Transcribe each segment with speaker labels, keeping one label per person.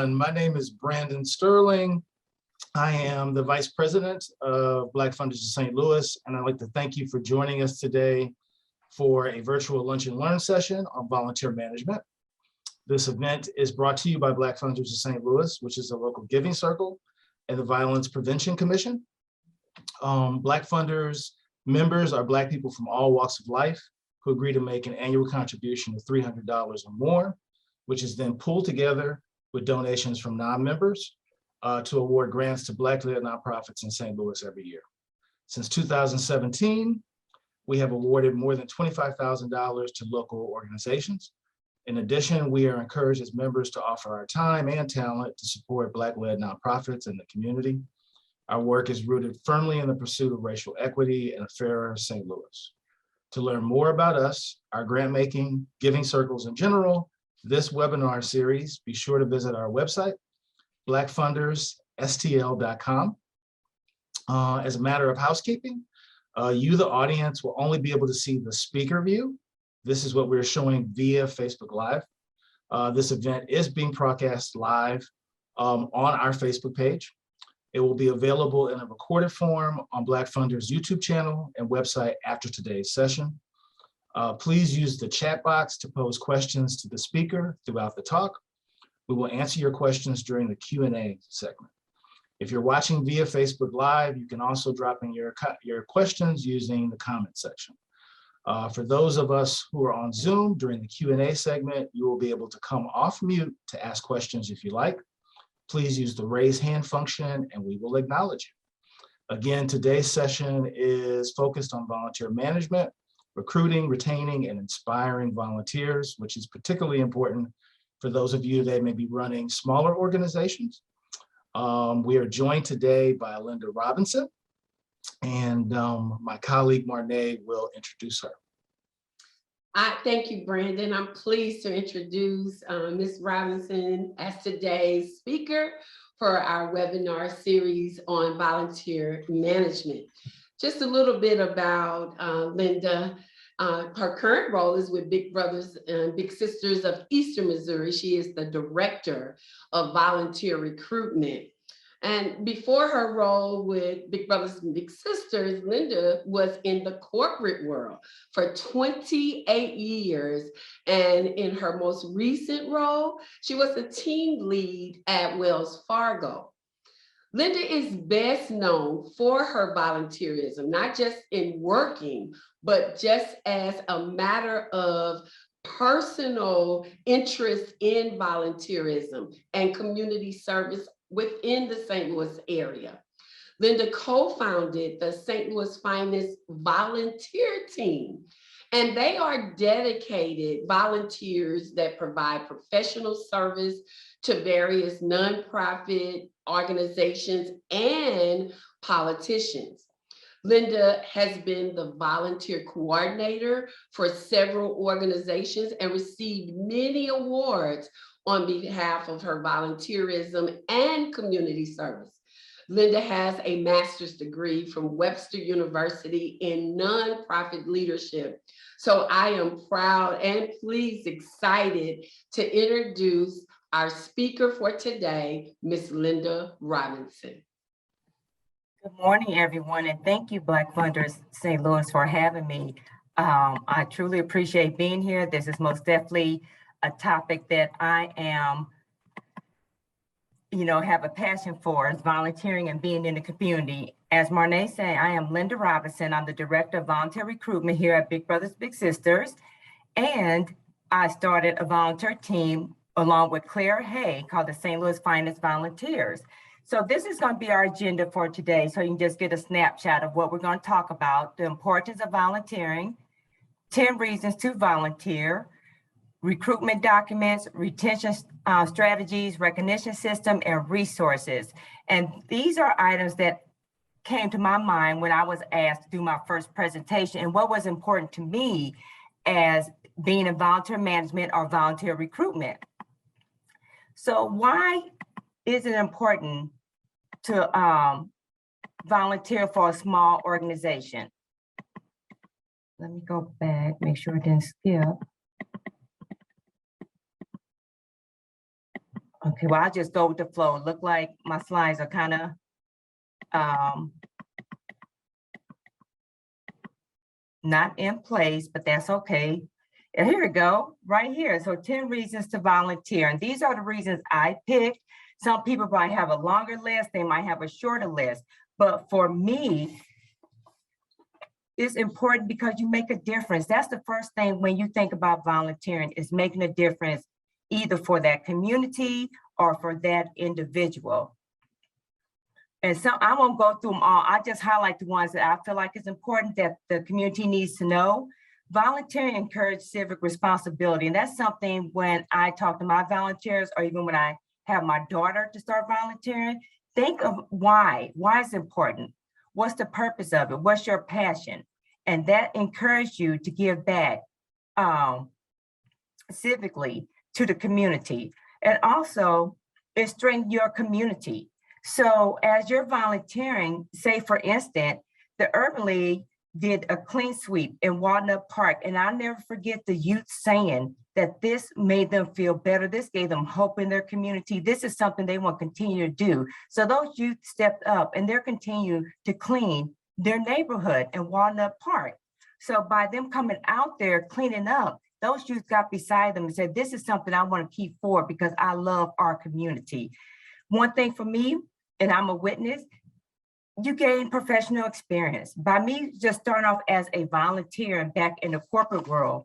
Speaker 1: everyone. My name is Brandon Sterling. I am the Vice President of Black Funders of St. Louis, and I'd like to thank you for joining us today for a virtual lunch and learn session on volunteer management. This event is brought to you by Black Funders of St. Louis, which is a local giving circle, and the Violence Prevention Commission. Black Funders members are Black people from all walks of life who agree to make an annual contribution of $300 or more, which is then pulled together with donations from non-members to award grants to Black-led nonprofits in St. Louis every year. Since 2017, we have awarded more than $25,000 to local organizations. In addition, we are encouraged as members to offer our time and talent to support Black-led nonprofits in the community. Our work is rooted firmly in the pursuit of racial equity and a fairer St. Louis. To learn more about us, our grant making, giving circles in general, this webinar series, be sure to visit our website, blackfundersstl.com. As a matter of housekeeping, you, the audience, will only be able to see the speaker view. This is what we're showing via Facebook Live. This event is being broadcast live on our Facebook page. It will be available in a recorded form on Black Funders YouTube channel and website after today's session. Please use the chat box to pose questions to the speaker throughout the talk. We will answer your questions during the Q&A segment. If you're watching via Facebook Live, you can also drop in your questions using the comment section. For those of us who are on Zoom during the Q&A segment, you will be able to come off mute to ask questions if you like. Please use the raise hand function and we will acknowledge you. Again, today's session is focused on volunteer management, recruiting, retaining, and inspiring volunteers, which is particularly important for those of you that may be running smaller organizations. We are joined today by Linda Robinson, and my colleague Marnay will introduce her.
Speaker 2: Thank you, Brandon. I'm pleased to introduce Ms. Robinson as today's speaker for our webinar series on volunteer management. Just a little bit about Linda. Her current role is with Big Brothers and Big Sisters of Eastern Missouri. She is the Director of Volunteer Recruitment. And before her role with Big Brothers and Big Sisters, Linda was in the corporate world for 28 years. And in her most recent role, she was the team lead at Wells Fargo. Linda is best known for her volunteerism, not just in working, but just as a matter of personal interest in volunteerism and community service within the St. Louis area. Linda co-founded the St. Louis Finest Volunteer Team, and they are dedicated volunteers that provide professional service to various nonprofit organizations and politicians. Linda has been the volunteer coordinator for several organizations and received many awards on behalf of her volunteerism and community service. Linda has a master's degree from Webster University in nonprofit leadership. So I am proud and pleased, excited to introduce our speaker for today, Ms. Linda Robinson.
Speaker 3: Good morning, everyone, and thank you, Black Funders St. Louis, for having me. I truly appreciate being here. This is most definitely a topic that I am, have a passion for, is volunteering and being in the community. As Marnay said, I am Linda Robinson. I'm the Director of Volunteer Recruitment here at Big Brothers Big Sisters, and I started a volunteer team along with Claire Hay called the St. Louis Finest Volunteers. So this is going to be our agenda for today, so you can just get a snapshot of what we're going to talk about: the importance of volunteering, 10 reasons to volunteer, recruitment documents, retention strategies, recognition system, and resources. And these are items that came to my mind when I was asked to do my first presentation and what was important to me as being in volunteer management or volunteer recruitment. So why is it important to volunteer for a small organization? Let me go back, make sure I didn't skip. Okay, well, I'll just go with the flow. Look like my slides are kind of not in place, but that's okay. And here we go, right here. So 10 reasons to volunteer. And these are the reasons I picked. Some people might have a longer list, they might have a shorter list. But for me, it's important because you make a difference. That's the first thing when you think about volunteering, is making a difference either for that community or for that individual. And so I won't go through them all. I just highlight the ones that I feel like is important that the community needs to know. Volunteering encourages civic responsibility. And that's something when I talk to my volunteers, or even when I have my daughter to start volunteering, think of why. Why is it important? What's the purpose of it? What's your passion? And that encourages you to give back civically to the community. And also, it strengthens your community. So as you're volunteering, say for instance, the Urban League did a clean sweep in Walnut Park. And I'll never forget the youth saying that this made them feel better. This gave them hope in their community. This is something they want to continue to do. So those youth stepped up and they're continuing to clean their neighborhood in Walnut Park. So by them coming out there cleaning up, those youth got beside them and said, this is something I want to keep forward because I love our community. One thing for me, and I'm a witness, you gain professional experience. By me just starting off as a volunteer and back in the corporate world,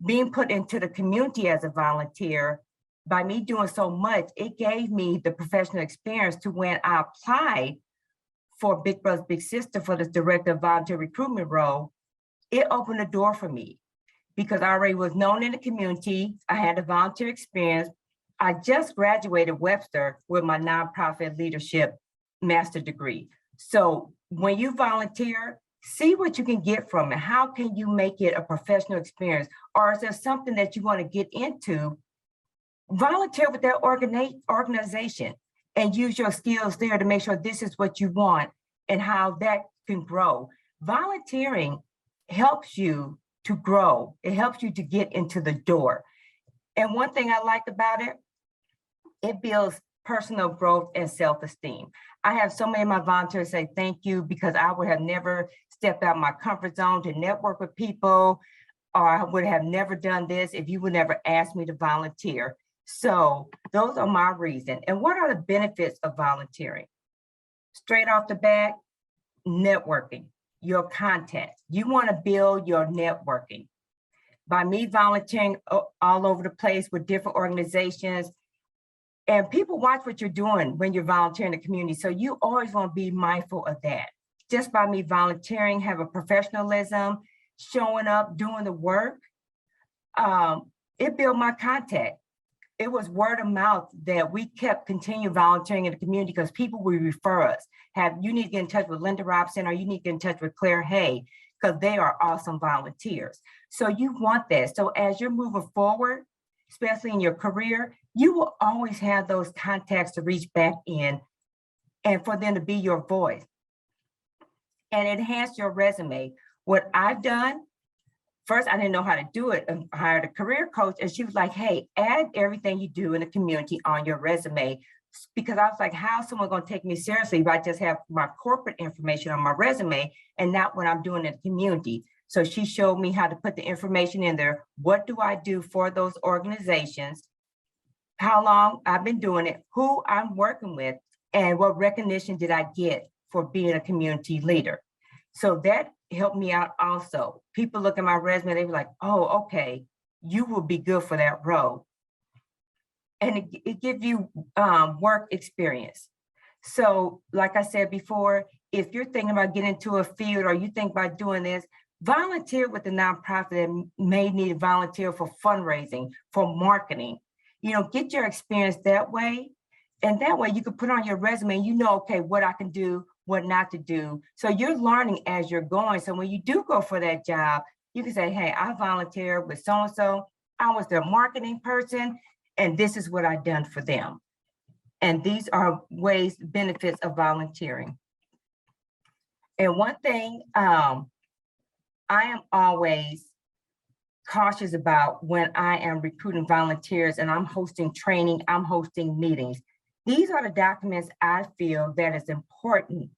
Speaker 3: being put into the community as a volunteer, by me doing so much, it gave me the professional experience to when I applied for Big Brothers Big Sister for the Director of Volunteer Recruitment role, it opened the door for me because I already was known in the community. I had a volunteer experience. I just graduated Webster with my nonprofit leadership master degree. So when you volunteer, see what you can get from it. How can you make it a professional experience? Or is there something that you want to get into? Volunteer with that organization and use your skills there to make sure this is what you want and how that can grow. Volunteering helps you to grow. It helps you to get into the door. And one thing I like about it, it builds personal growth and self-esteem. I have so many of my volunteers say thank you because I would have never stepped out of my comfort zone to network with people, or I would have never done this if you would never ask me to volunteer. So those are my reasons. And what are the benefits of volunteering? Straight off the bat, networking, your contacts. You want to build your networking. By me volunteering all over the place with different organizations, and people watch what you're doing when you're volunteering in the community. So you always want to be mindful of that. Just by me volunteering, have a professionalism, showing up, doing the work, it built my contact. It was word of mouth that we kept continuing volunteering in the community because people would refer us. You need to get in touch with Linda Robson, or you need to get in touch with Claire Hay, because they are awesome volunteers. So you want that. So as you're moving forward, especially in your career, you will always have those contacts to reach back in and for them to be your voice and enhance your resume. What I've done, first, I didn't know how to do it. I hired a career coach and she was like, hey, add everything you do in the community on your resume. Because I was like, how is someone gonna take me seriously if I just have my corporate information on my resume and not what I'm doing in the community? So she showed me how to put the information in there. What do I do for those organizations? How long I've been doing it, who I'm working with, and what recognition did I get for being a community leader. So that helped me out also. People look at my resume, they were like, oh, okay, you will be good for that role. And it gives you work experience. So like I said before, if you're thinking about getting into a field or you think about doing this, volunteer with a nonprofit that may need to volunteer for fundraising, for marketing. You know, get your experience that way. And that way you can put on your resume and you know, okay, what I can do, what not to do. So you're learning as you're going. So when you do go for that job, you can say, hey, I volunteered with so-and-so. I was their marketing person, and this is what I've done for them. And these are ways, benefits of volunteering. And one thing, I am always cautious about when I am recruiting volunteers and I'm hosting training, I'm hosting meetings. These are the documents I feel that is important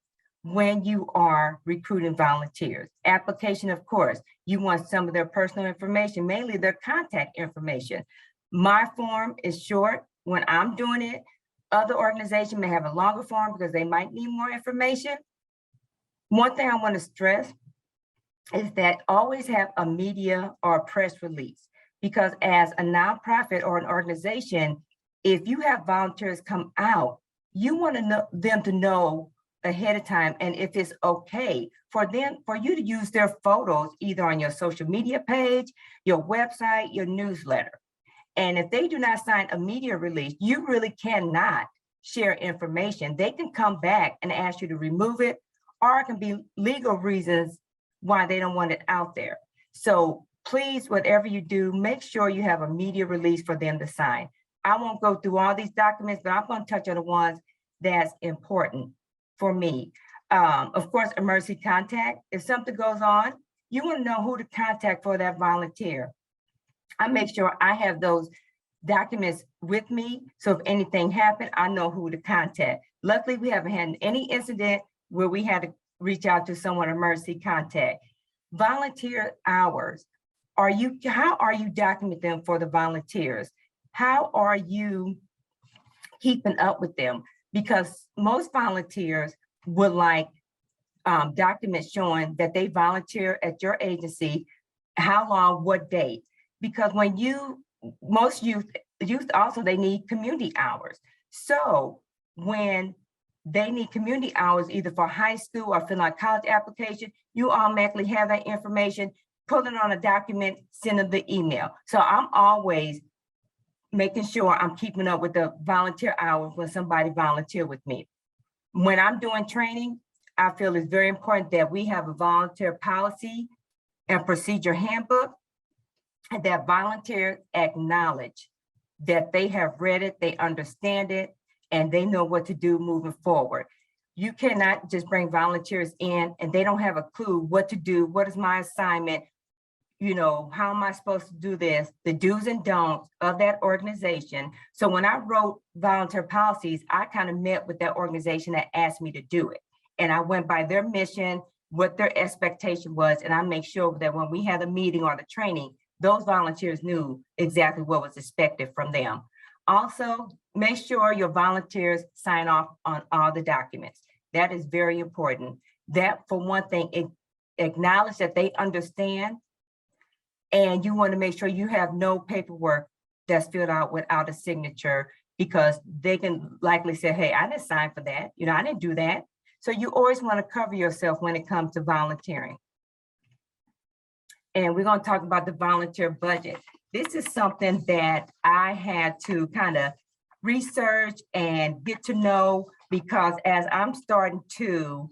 Speaker 3: when you are recruiting volunteers. Application, of course, you want some of their personal information, mainly their contact information. My form is short when I'm doing it. Other organizations may have a longer form because they might need more information. One thing I want to stress is that always have a media or a press release, because as a nonprofit or an organization, if you have volunteers come out, you want to know them to know ahead of time, and if it's okay for you to use their photos either on your social media page, your website, your newsletter. And if they do not sign a media release, you really cannot share information. They can come back and ask you to remove it, or it can be legal reasons why they don't want it out there. So please, whatever you do, make sure you have a media release for them to sign. I won't go through all these documents, but I'm going to touch on the ones that's important for me. Of course, emergency contact. If something goes on, you want to know who to contact for that volunteer. I make sure I have those documents with me, so if anything happened, I know who to contact. Luckily, we haven't had any incident where we had to reach out to someone emergency contact. Volunteer hours. How are you documenting them for the volunteers? How are you keeping up with them? Because most volunteers would like documents showing that they volunteer at your agency, how long, what date. Because when most youth also, they need community hours. So when they need community hours, either for high school or filling out college application, you automatically have that information, put it on a document, send them the email. So I'm always making sure I'm keeping up with the volunteer hours when somebody volunteer with me. When I'm doing training, I feel it's very important that we have a volunteer policy and procedure handbook, and that volunteers acknowledge that they have read it, they understand it, and they know what to do moving forward. You cannot just bring volunteers in and they don't have a clue what to do. What is my assignment? You know, how am I supposed to do this? The do's and don'ts of that organization. So when I wrote volunteer policies, I kind of met with that organization that asked me to do it. And I went by their mission, what their expectation was, and I make sure that when we had a meeting or the training, those volunteers knew exactly what was expected from them. Also, make sure your volunteers sign off on all the documents. That is very important. That, for one thing, acknowledge that they understand, and you want to make sure you have no paperwork that's filled out without a signature, because they can likely say, hey, I didn't sign for that. You know, I didn't do that. So you always want to cover yourself when it comes to volunteering. And we're going to talk about the volunteer budget. This is something that I had to kind of research and get to know, because as I'm starting to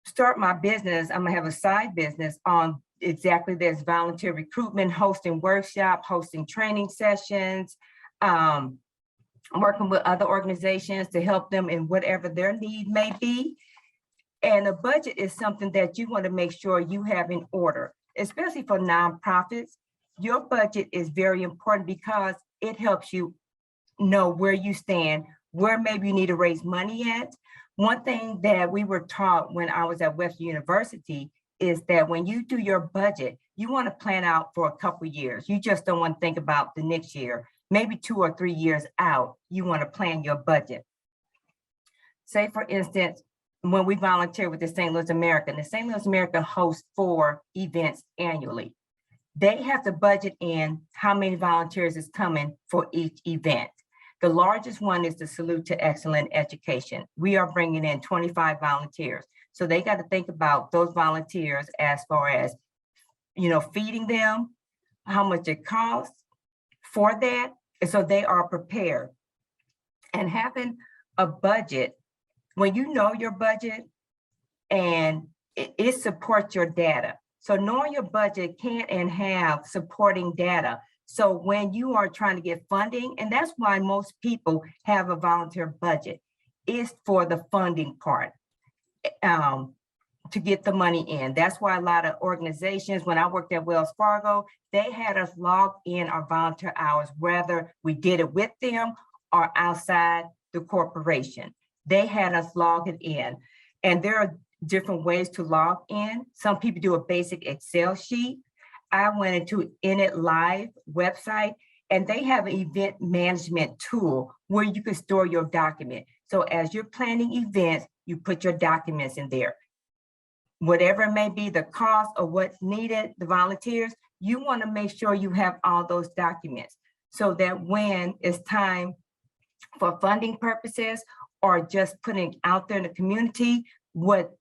Speaker 3: start my business, I'm gonna have a side business on exactly this: volunteer recruitment, hosting workshops, hosting training sessions, working with other organizations to help them in whatever their need may be. And a budget is something that you want to make sure you have in order, especially for nonprofits. Your budget is very important because it helps you know where you stand, where maybe you need to raise money at. One thing that we were taught when I was at Western University is that when you do your budget, you want to plan out for a couple of years. You just don't want to think about the next year. Maybe 2 or 3 years out, you want to plan your budget. Say, for instance, when we volunteer with the St. Louis American, the St. Louis American hosts 4 events annually. They have to budget in how many volunteers is coming for each event. The largest one is the Salute to Excellent Education. We are bringing in 25 volunteers. So they got to think about those volunteers as far as, you know, feeding them, how much it costs for that. And so they are prepared. And having a budget, when you know your budget, and it supports your data. So knowing your budget can and have supporting data. So when you are trying to get funding, and that's why most people have a volunteer budget, is for the funding part. to get the money in. That's why a lot of organizations, when I worked at Wells Fargo, they had us log in our volunteer hours, whether we did it with them or outside the corporation. They had us log it in. And there are different ways to log in. Some people do a basic Excel sheet. I went into Init Live website, and they have an event management tool where you can store your document. So as you're planning events, you put your documents in there. Whatever it may be, the cost or what's needed, the volunteers, you want to make sure you have all those documents so that when it's time for funding purposes or just putting out there in the community what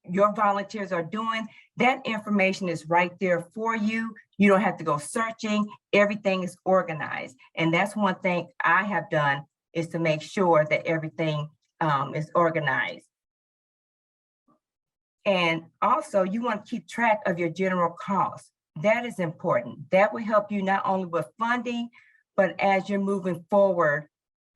Speaker 3: your volunteers are doing, that information is right there for you. You don't have to go searching. Everything is organized. And that's one thing I have done, is to make sure that everything is organized. And also, you want to keep track of your general costs. That is important. That will help you not only with funding, but as you're moving forward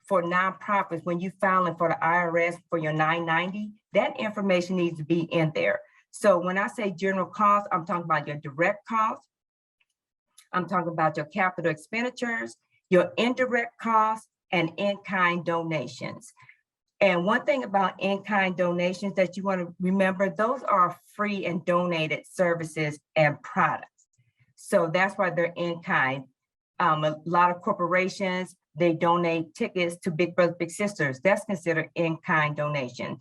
Speaker 3: for nonprofits, when you filing for the IRS for your 990, that information needs to be in there. So when I say general costs, I'm talking about your direct costs. I'm talking about your capital expenditures, your indirect costs, and in-kind donations. And one thing about in-kind donations that you want to remember, those are free and donated services and products. So that's why they're in-kind. A lot of corporations, they donate tickets to Big Brothers Big Sisters. That's considered in-kind donation.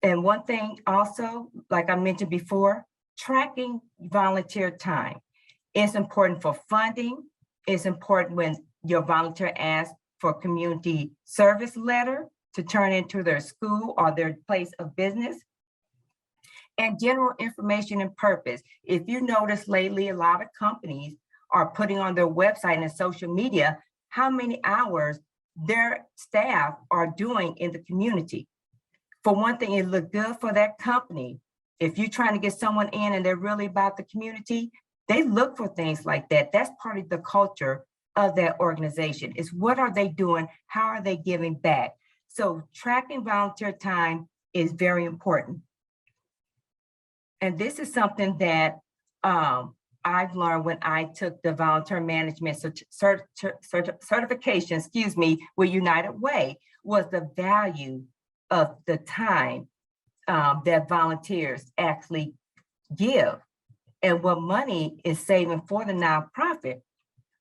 Speaker 3: And one thing also, like I mentioned before, tracking volunteer time. It's important for funding. It's important when your volunteer asks for a community service letter to turn into their school or their place of business. And general information and purpose. If you notice lately, a lot of companies are putting on their website and social media how many hours their staff are doing in the community. For one thing, it look good for that company. If you're trying to get someone in and they're really about the community, they look for things like that. That's part of the culture of that organization, is what are they doing? How are they giving back? So tracking volunteer time is very important. And this is something that I've learned when I took the volunteer management certification, with United Way, was the value of the time that volunteers actually give and what money is saving for the nonprofit.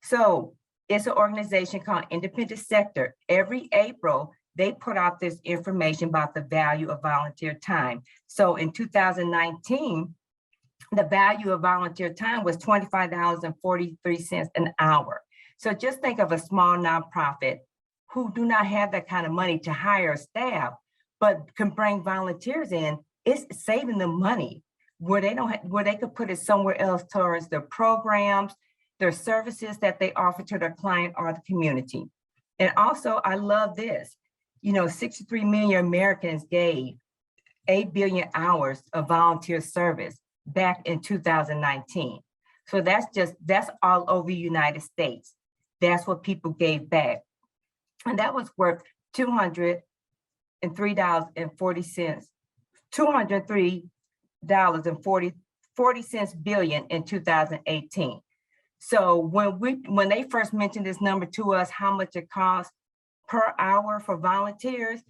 Speaker 3: So it's an organization called Independent Sector. Every April, they put out this information about the value of volunteer time. So in 2019, the value of volunteer time was $25.43 an hour. So just think of a small nonprofit who do not have that kind of money to hire staff, but can bring volunteers in. It's saving them money where they don't where they could put it somewhere else towards their programs, their services that they offer to their client or the community. And also, I love this. 63 million Americans gave 8 billion hours of volunteer service back in 2019. So that's all over the United States. That's what people gave back. And that was worth $203.40 billion in 2018. So when they first mentioned this number to us, how much it costs per hour for volunteers,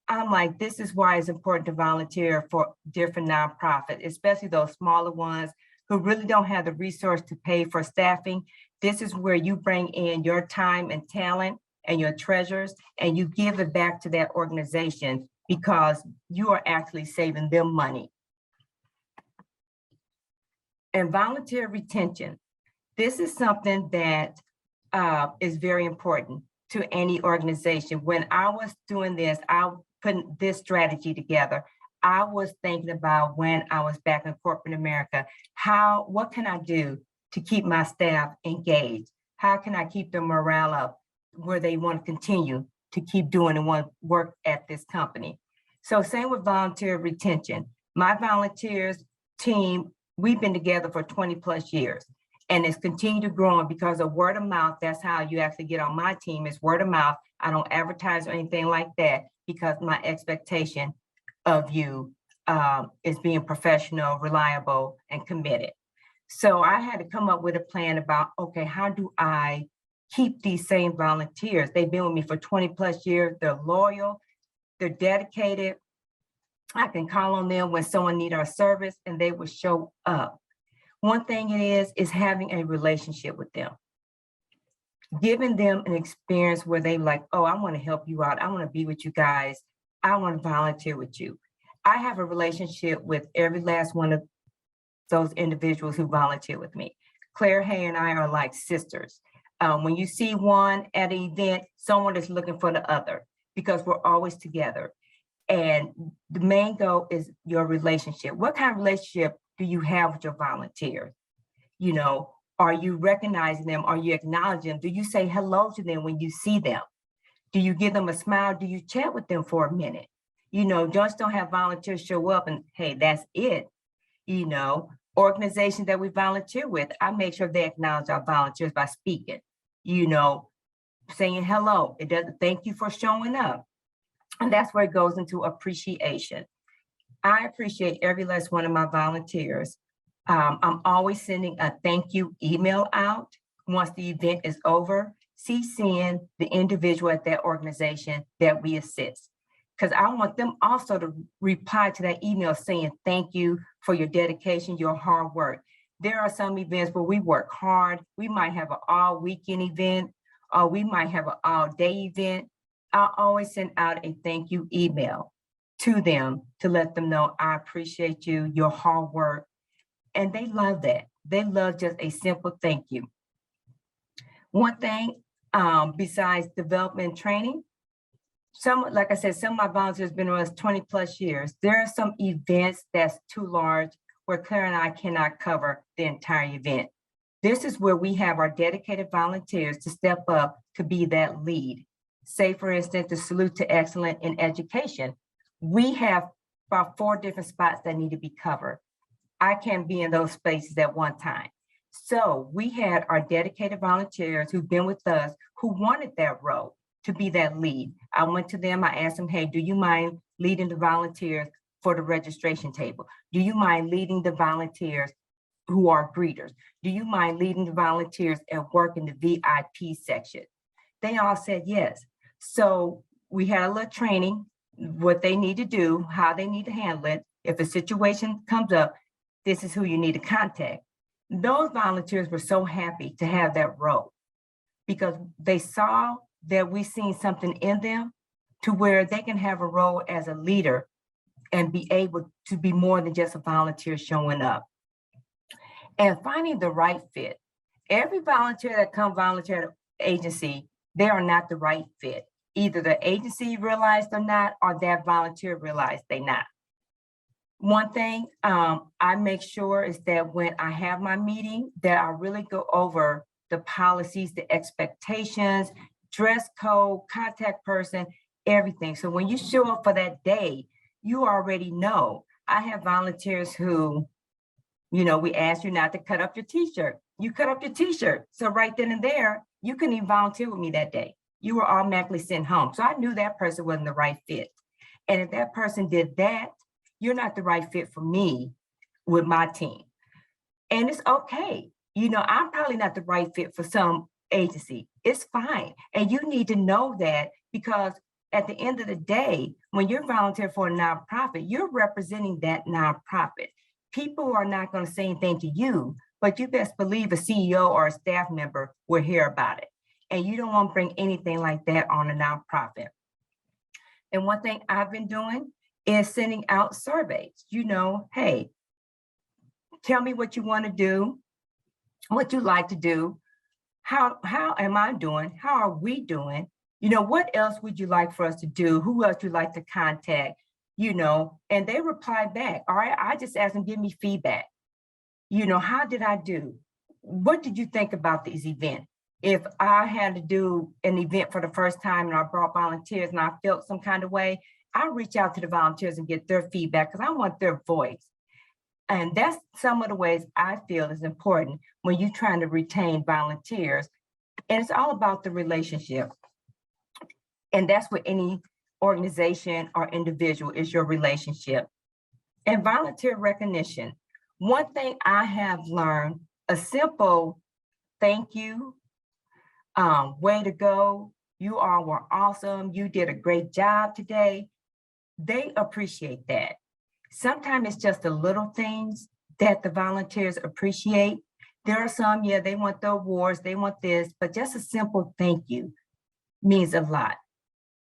Speaker 3: I'm like, this is why it's important to volunteer for different nonprofits, especially those smaller ones who really don't have the resource to pay for staffing. This is where you bring in your time and talent and your treasures, and you give it back to that organization because you are actually saving them money. And volunteer retention. This is something that is very important to any organization. When I was doing this, I put this strategy together. I was thinking about when I was back in corporate America, what can I do to keep my staff engaged? How can I keep their morale up where they want to continue to keep doing and want to work at this company? So same with volunteer retention. My volunteers team, we've been together for 20 plus years. And it's continued to grow because of word of mouth. That's how you actually get on my team, is word of mouth. I don't advertise or anything like that because my expectation of you is being professional, reliable, and committed. So I had to come up with a plan about, okay, how do I keep these same volunteers? They've been with me for 20+ years. They're loyal, they're dedicated. I can call on them when someone needs our service and they will show up. One thing it is having a relationship with them. Giving them an experience where they like, oh, I want to help you out. I want to be with you guys. I want to volunteer with you. I have a relationship with every last one of those individuals who volunteer with me. Claire Hay and I are like sisters. When you see one at an event, someone is looking for the other because we're always together. And the main goal is your relationship. What kind of relationship do you have with your volunteers? You know, are you recognizing them? Are you acknowledging them? Do you say hello to them when you see them? Do you give them a smile? Do you chat with them for a minute? You know, just don't have volunteers show up and, hey, that's it. You know, organizations that we volunteer with, I make sure they acknowledge our volunteers by speaking, you know, saying hello. It doesn't, thank you for showing up. And that's where it goes into appreciation. I appreciate every last one of my volunteers. I'm always sending a thank you email out once the event is over, CCing the individual at that organization that we assist. Because I want them also to reply to that email saying thank you for your dedication, your hard work. There are some events where we work hard. We might have an all weekend event, or we might have an all day event. I always send out a thank you email to them to let them know I appreciate you, your hard work. And they love that. They love just a simple thank you. One thing besides development and training, like I said, some of my volunteers have been with us 20+ years. There are some events that's too large where Claire and I cannot cover the entire event. This is where we have our dedicated volunteers to step up to be that lead. Say, for instance, the Salute to Excellence in Education. We have about 4 different spots that need to be covered. I can't be in those spaces at one time. So we had our dedicated volunteers who've been with us who wanted that role to be that lead. I went to them, I asked them, hey, do you mind leading the volunteers for the registration table? Do you mind leading the volunteers who are greeters? Do you mind leading the volunteers at work in the VIP section? They all said yes. So we had a little training, what they need to do, how they need to handle it. If a situation comes up, this is who you need to contact. Those volunteers were so happy to have that role because they saw that we seen something in them to where they can have a role as a leader and be able to be more than just a volunteer showing up. And finding the right fit. Every volunteer that comes volunteer at an agency, they are not the right fit. Either the agency realized or not, or that volunteer realized they not. One thing I make sure is that when I have my meeting, that I really go over the policies, the expectations, dress code, contact person, everything. So when you show up for that day, you already know. I have volunteers who, you know, we ask you not to cut up your t-shirt. You cut up your t-shirt. So right then and there, you couldn't even volunteer with me that day. You were automatically sent home. So I knew that person wasn't the right fit. And if that person did that, you're not the right fit for me with my team. And it's okay. You know, I'm probably not the right fit for some agency. It's fine. And you need to know that because at the end of the day, when you're volunteering for a nonprofit, you're representing that nonprofit. People are not going to say anything to you, but you best believe a CEO or a staff member will hear about it. And you don't want to bring anything like that on a nonprofit. And one thing I've been doing is sending out surveys. You know, hey, tell me what you want to do, what you like to do. How am I doing? How are we doing? You know, what else would you like for us to do? Who else would you like to contact? You know, and they reply back. All right, I just asked them, give me feedback. You know, how did I do? What did you think about this event? If I had to do an event for the first time and I brought volunteers and I felt some kind of way, I reach out to the volunteers and get their feedback because I want their voice. And that's some of the ways I feel is important when you're trying to retain volunteers. And it's all about the relationship. And that's what any organization or individual is, your relationship. And volunteer recognition. One thing I have learned, a simple thank you, way to go, you all were awesome, you did a great job today. They appreciate that. Sometimes it's just the little things that the volunteers appreciate. There are some, yeah, they want the awards, they want this, but just a simple thank you means a lot.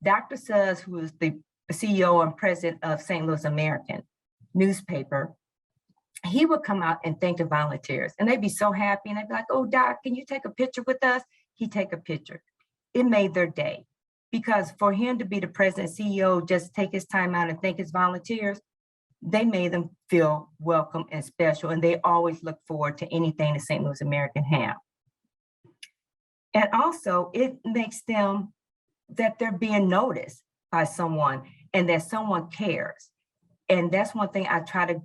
Speaker 3: Dr. Suggs, who is the CEO and president of St. Louis American newspaper, he would come out and thank the volunteers, and they'd be so happy, and they'd be like, oh, Doc, can you take a picture with us? He'd take a picture. It made their day, because for him to be the president CEO, just take his time out and thank his volunteers, they made them feel welcome and special, and they always look forward to anything the St. Louis American have. And also, it makes them that they're being noticed by someone and that someone cares. And that's one thing I try to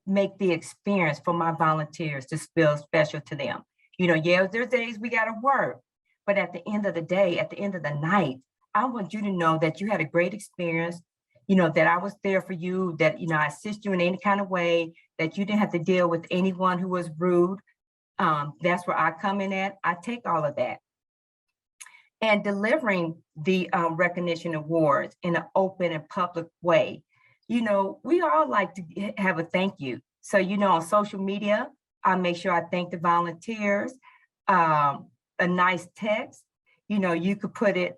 Speaker 3: make the experience for my volunteers to feel special to them. You know, yeah, there's days we gotta work, but at the end of the day, at the end of the night, I want you to know that you had a great experience, you know, that I was there for you, that, you know, I assist you in any kind of way, that you didn't have to deal with anyone who was rude. That's where I come in at. I take all of that. And delivering the recognition awards in an open and public way. You know, we all like to have a thank you. So, you know, on social media, I make sure I thank the volunteers. A nice text, you know, you could put it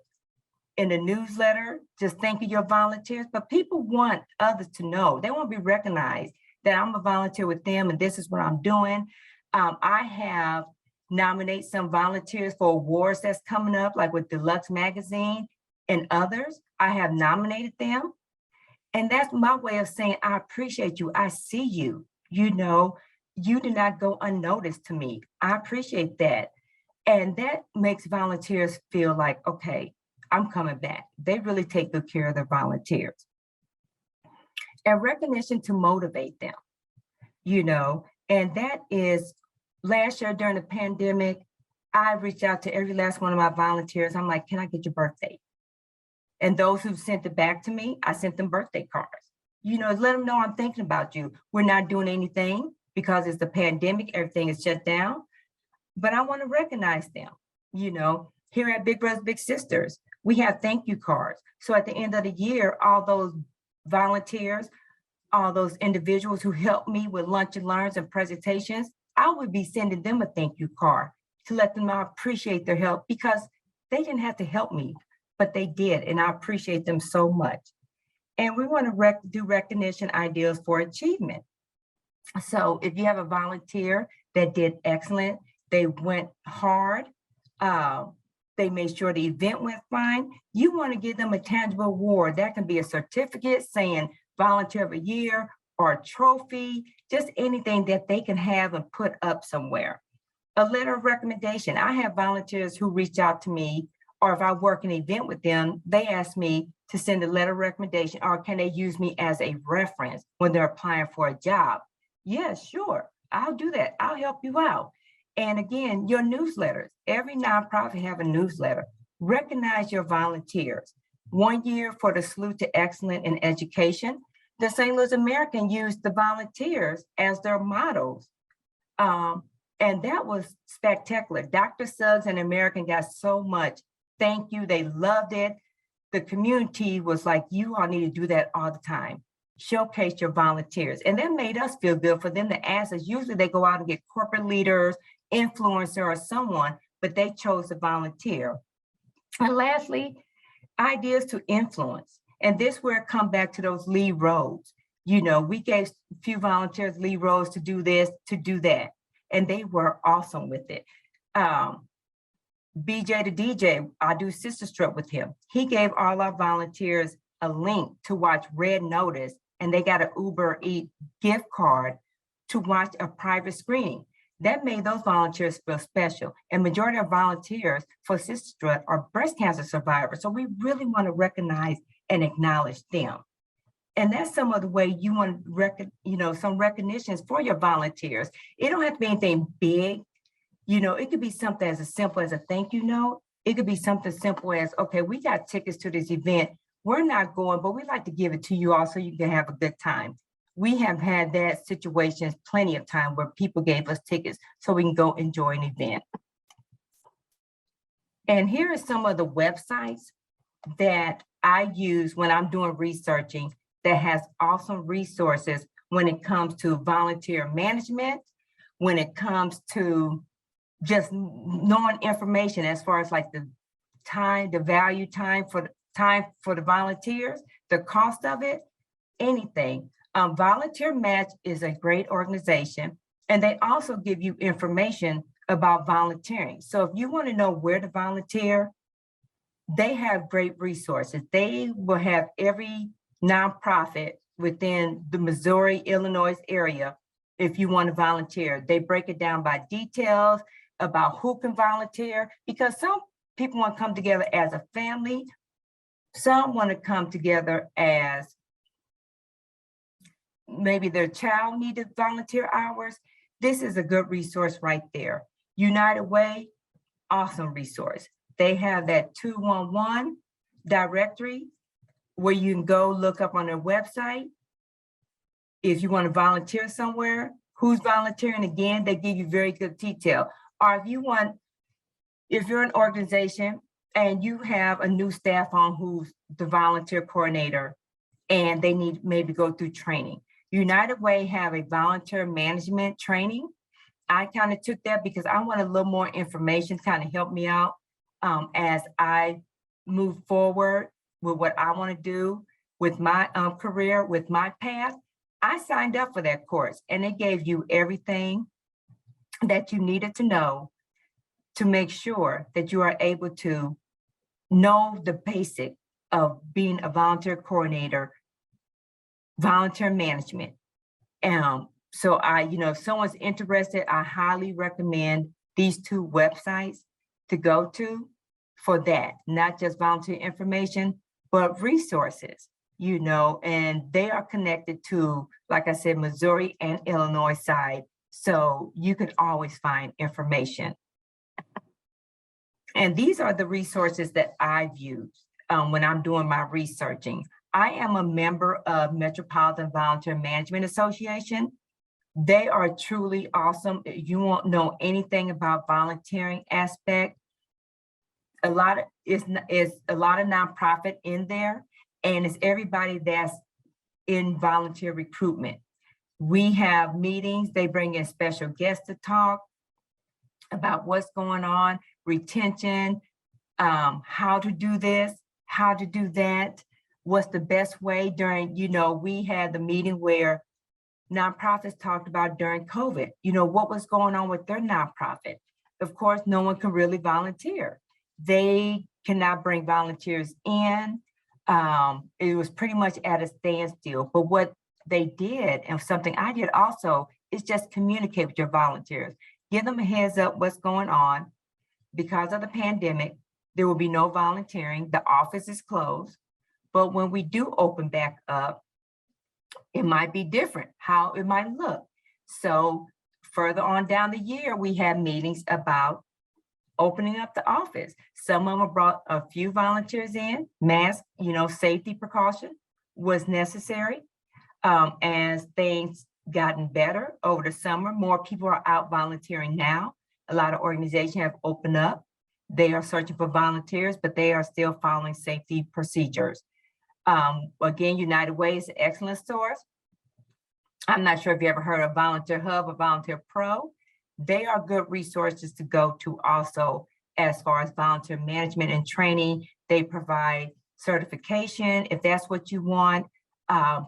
Speaker 3: in a newsletter, just thanking your volunteers, but people want others to know. They want to be recognized that I'm a volunteer with them and this is what I'm doing. I have nominated some volunteers for awards that's coming up, like with Deluxe Magazine and others. I have nominated them. And that's my way of saying, I appreciate you. I see you. You know, you did not go unnoticed to me. I appreciate that. And that makes volunteers feel like, okay, I'm coming back. They really take good care of their volunteers. And recognition to motivate them, you know, and that is last year during the pandemic, I reached out to every last one of my volunteers. I'm like, can I get your birthday? And those who sent it back to me, I sent them birthday cards. You know, let them know I'm thinking about you. We're not doing anything because it's the pandemic, everything is shut down, but I want to recognize them. You know, here at Big Brothers Big Sisters, we have thank you cards. So at the end of the year, all those volunteers, all those individuals who helped me with lunch and learns and presentations, I would be sending them a thank you card to let them know I appreciate their help, because they didn't have to help me, but they did, and I appreciate them so much. And we want to do recognition ideals for achievement. So if you have a volunteer that did excellent, they went hard, they made sure the event went fine, you want to give them a tangible award. That can be a certificate saying volunteer of the year, or a trophy, just anything that they can have and put up somewhere. A letter of recommendation. I have volunteers who reach out to me, or if I work an event with them, they ask me to send a letter of recommendation, or can they use me as a reference when they're applying for a job? Yes, sure, I'll do that. I'll help you out. And again, your newsletters. Every nonprofit have a newsletter. Recognize your volunteers. 1 year for the Salute to Excellence in Education, the St. Louis American used the volunteers as their models. And that was spectacular. Dr. Suggs and American got so much thank you. They loved it. The community was like, you all need to do that all the time. Showcase your volunteers. And that made us feel good for them to ask us. Usually they go out and get corporate leaders, influencer, or someone, but they chose to volunteer. And lastly, ideas to influence. And this where it come back to those lead roles. You know, we gave a few volunteers lead roles to do this, to do that. And they were awesome with it. BJ the DJ, I do Sister Strut with him. He gave all our volunteers a link to watch Red Notice, and they got an Uber Eats gift card to watch a private screening. That made those volunteers feel special. And majority of volunteers for Sister Strut are breast cancer survivors. So we really want to recognize and acknowledge them. And that's some of the way you want to some recognitions for your volunteers. It don't have to be anything big. You know, it could be something as simple as a thank you note. It could be something simple as, okay, we got tickets to this event. We're not going, but we'd like to give it to you all so you can have a good time. We have had that situations plenty of time where people gave us tickets so we can go enjoy an event. And here are some of the websites that I use when I'm doing researching that has awesome resources when it comes to volunteer management, when it comes to just knowing information as far as like the time, the value time for the volunteers, the cost of it, anything. Volunteer Match is a great organization, and they also give you information about volunteering. So if you want to know where to volunteer, they have great resources. They will have every nonprofit within the Missouri, Illinois area. If you want to volunteer, they break it down by details about who can volunteer, because some people want to come together as a family. Some want to come together as maybe their child needed volunteer hours. This is a good resource right there. United Way, awesome resource. They have that 211 directory where you can go look up on their website. If you want to volunteer somewhere, who's volunteering, again, they give you very good detail. Or if you're an organization and you have a new staff on who's the volunteer coordinator and they need maybe go through training. United Way have a volunteer management training. I kind of took that because I want a little more information to kind of help me out as I move forward with what I want to do with my career, with my path. I signed up for that course and it gave you everything that you needed to know to make sure that you are able to know the basic of being a volunteer coordinator, volunteer management. So if someone's interested, I highly recommend these two websites to go to for that, not just volunteer information, but resources, and they are connected to, like I said, Missouri and Illinois side. So you can always find information. And these are the resources that I've used when I'm doing my researching. I am a member of Metropolitan Volunteer Management Association. They are truly awesome. You won't know anything about volunteering aspect. A lot of nonprofit in there, and it's everybody that's in volunteer recruitment. We have meetings, they bring in special guests to talk about what's going on, retention, how to do this, how to do that, what's the best way during, we had the meeting where nonprofits talked about during COVID, what was going on with their nonprofit. Of course, no one can really volunteer. They cannot bring volunteers in. It was pretty much at a standstill, but what they did, and something I did also, is just communicate with your volunteers. Give them a heads up what's going on. Because of the pandemic, there will be no volunteering. The office is closed. But when we do open back up, it might be different, how it might look. So further on down the year, we had meetings about opening up the office. Some of them brought a few volunteers in, mask, safety precaution was necessary. As things gotten better over the summer, more people are out volunteering now. A lot of organizations have opened up. They are searching for volunteers, but they are still following safety procedures. Again, United Way is an excellent source. I'm not sure if you ever heard of Volunteer Hub or Volunteer Pro. They are good resources to go to also as far as volunteer management and training. They provide certification if that's what you want,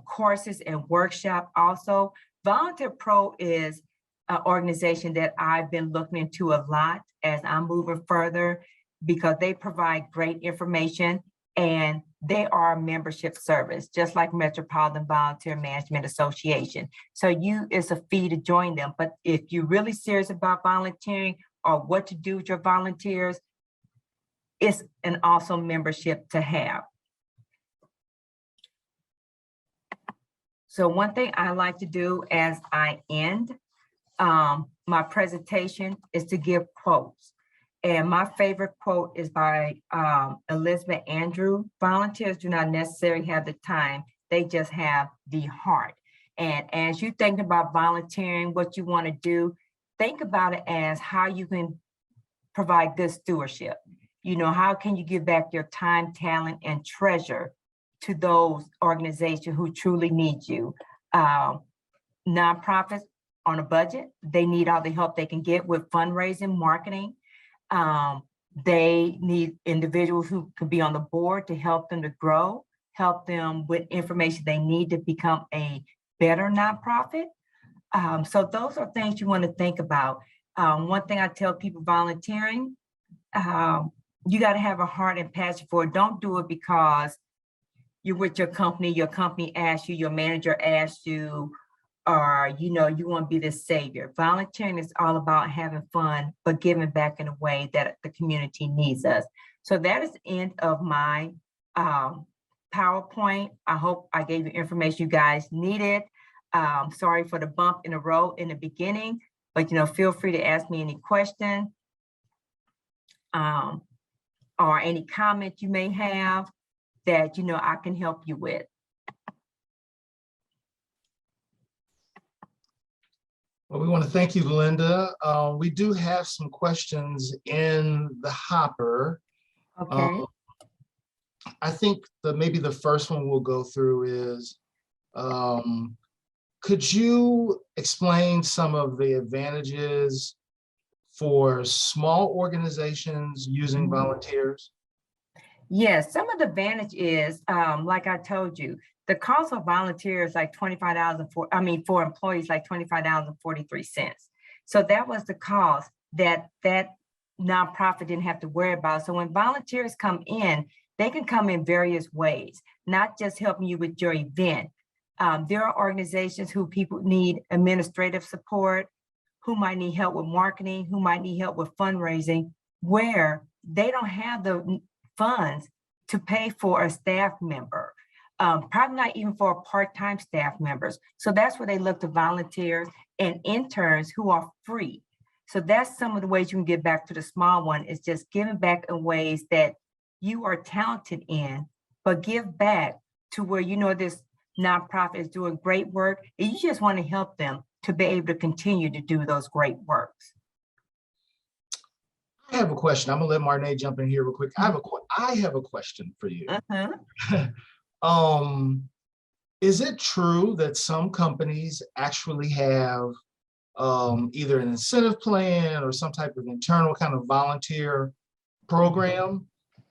Speaker 3: courses and workshop also. Volunteer Pro is an organization that I've been looking into a lot as I'm moving further because they provide great information and they are a membership service, just like Metropolitan Volunteer Management Association. So it's a fee to join them. But if you're really serious about volunteering or what to do with your volunteers, it's an awesome membership to have. So one thing I like to do as I end my presentation is to give quotes. And my favorite quote is by Elizabeth Andrew: "Volunteers do not necessarily have the time, they just have the heart." And as you think about volunteering, what you want to do, think about it as how you can provide good stewardship. You know, how can you give back your time, talent, and treasure to those organizations who truly need you? Nonprofits on a budget, they need all the help they can get with fundraising, marketing. They need individuals who could be on the board to help them to grow, help them with information they need to become a better nonprofit. So those are things you want to think about. One thing I tell people volunteering, you got to have a heart and passion for it. Don't do it because you're with your company asks you, your manager asks you, or you want to be the savior. Volunteering is all about having fun, but giving back in a way that the community needs us. So that is the end of my PowerPoint. I hope I gave you information you guys needed. Sorry for the bump in the road in the beginning, but feel free to ask me any question or any comment you may have that I can help you with.
Speaker 1: Well, we want to thank you, Linda. We do have some questions in the hopper.
Speaker 3: Okay.
Speaker 1: I think maybe the first one we'll go through is, could you explain some of the advantages for small organizations using volunteers?
Speaker 3: Yes, some of the advantage is, like I told you, the cost of volunteers like $25 for employees like $25.43. So that was the cost that nonprofit didn't have to worry about. So when volunteers come in, they can come in various ways, not just helping you with your event. There are organizations who people need administrative support, who might need help with marketing, who might need help with fundraising, where they don't have the funds to pay for a staff member, probably not even for part-time staff members. So that's where they look to volunteers and interns who are free. So that's some of the ways you can give back to the small one, is just giving back in ways that you are talented in, but give back to where this nonprofit is doing great work, and you just want to help them to be able to continue to do those great works.
Speaker 1: I have a question. I'm gonna let Marnay jump in here real quick. I have a question for you. Is it true that some companies actually have either an incentive plan or some type of internal kind of volunteer program?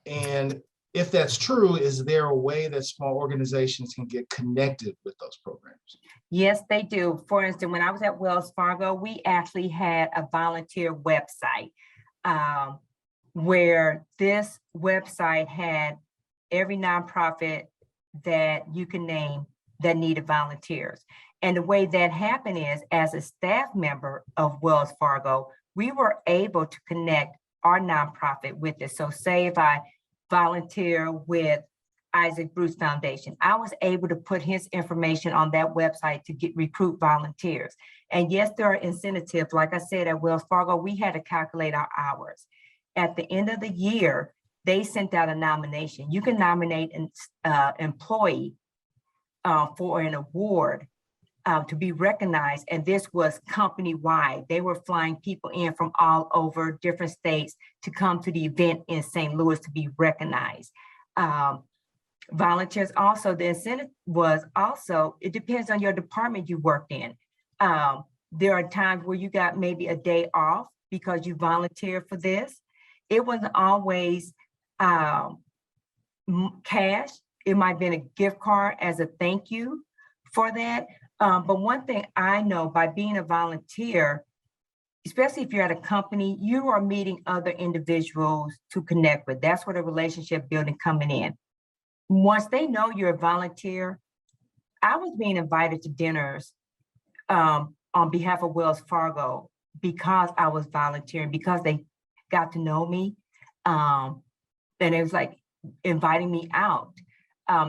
Speaker 1: And if that's true, is there a way that small organizations can get connected with those programs?
Speaker 3: Yes, they do. For instance, when I was at Wells Fargo, we actually had a volunteer website where this website had every nonprofit that you can name that needed volunteers. And the way that happened is, as a staff member of Wells Fargo, we were able to connect our nonprofit with it. So say if I volunteer with Isaac Bruce Foundation, I was able to put his information on that website to recruit volunteers. And yes, there are incentives. Like I said, at Wells Fargo, we had to calculate our hours. At the end of the year, they sent out a nomination. You can nominate an employee for an award to be recognized. And this was company-wide. They were flying people in from all over different states to come to the event in St. Louis to be recognized. Volunteers also, the incentive was also, it depends on your department you worked in. There are times where you got maybe a day off because you volunteered for this. It wasn't always cash. It might have been a gift card as a thank you for that. But one thing I know by being a volunteer, especially if you're at a company, you are meeting other individuals to connect with. That's where the relationship building coming in. Once they know you're a volunteer, I was being invited to dinners on behalf of Wells Fargo because I was volunteering, because they got to know me. And it was like inviting me out.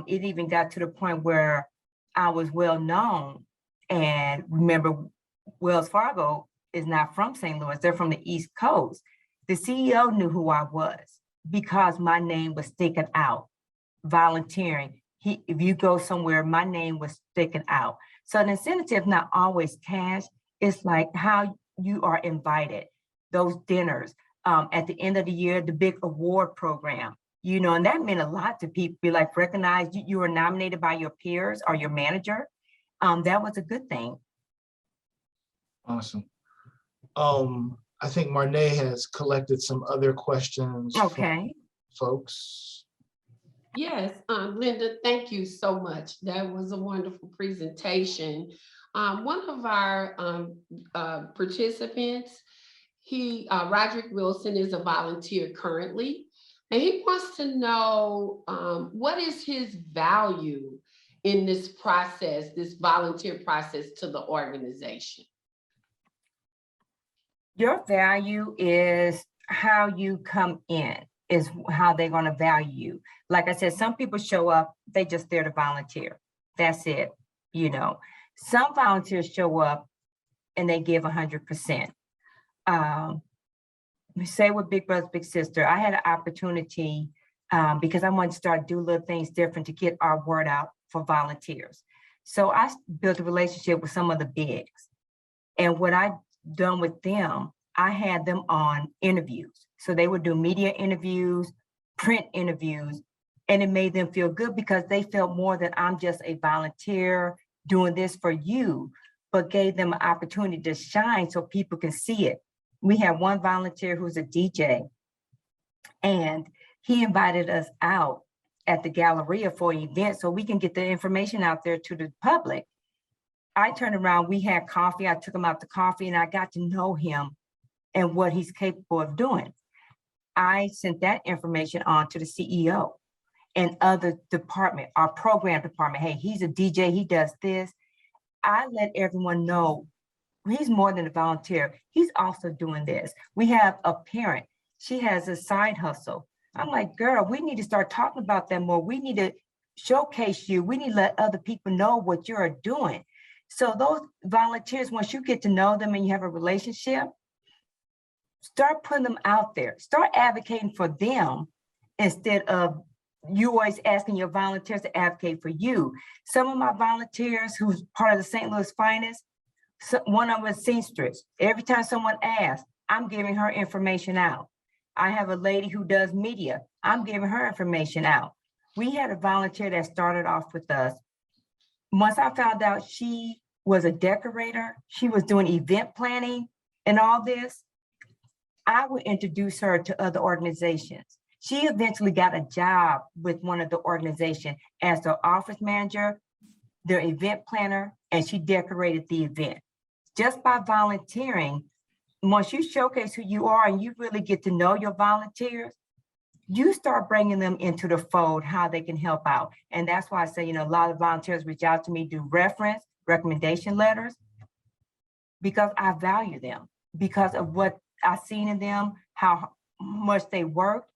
Speaker 3: It even got to the point where I was well known. And remember, Wells Fargo is not from St. Louis, they're from the East Coast. The CEO knew who I was because my name was sticking out, volunteering. if you go somewhere, my name was sticking out. So the incentive, not always cash, it's like how you are invited, those dinners, at the end of the year, the big award program, you know, and that meant a lot to people, be like recognized, you were nominated by your peers or your manager. That was a good thing.
Speaker 1: Awesome. I think Marnay has collected some other questions from
Speaker 3: Okay.
Speaker 1: folks.
Speaker 2: Yes, Linda, thank you so much. That was a wonderful presentation. One of our participants, Roderick Wilson, is a volunteer currently, and he wants to know what is his value in this process, this volunteer process to the organization.
Speaker 3: Your value is how you come in, is how they're going to value you. Like I said, some people show up, they just there to volunteer. That's it. You know, some volunteers show up and they give 100%. Say with Big Brothers Big Sister, I had an opportunity because I wanted to start do little things different to get our word out for volunteers. So I built a relationship with some of the bigs. And what I done with them, I had them on interviews. So they would do media interviews, print interviews, and it made them feel good because they felt more that I'm just a volunteer doing this for you, but gave them an opportunity to shine so people can see it. We have one volunteer who's a DJ, and he invited us out at the Galleria for an event so we can get the information out there to the public. I turned around, we had coffee, I took him out to coffee, and I got to know him and what he's capable of doing. I sent that information on to the CEO and other department, our program department. Hey, he's a DJ, he does this. I let everyone know he's more than a volunteer. He's also doing this. We have a parent, she has a side hustle. I'm like, girl, we need to start talking about that more. We need to showcase you. We need to let other people know what you're doing. So those volunteers, once you get to know them and you have a relationship, start putting them out there. Start advocating for them instead of you always asking your volunteers to advocate for you. Some of my volunteers who's part of the St. Louis Finest, one of them is seamstress. Every time someone asks, I'm giving her information out. I have a lady who does media. I'm giving her information out. We had a volunteer that started off with us. Once I found out she was a decorator, she was doing event planning and all this, I would introduce her to other organizations. She eventually got a job with one of the organizations as the office manager, their event planner, and she decorated the event. Just by volunteering, once you showcase who you are and you really get to know your volunteers, you start bringing them into the fold, how they can help out. And that's why I say, you know, a lot of volunteers reach out to me, do recommendation letters, because I value them, because of what I've seen in them, how much they work,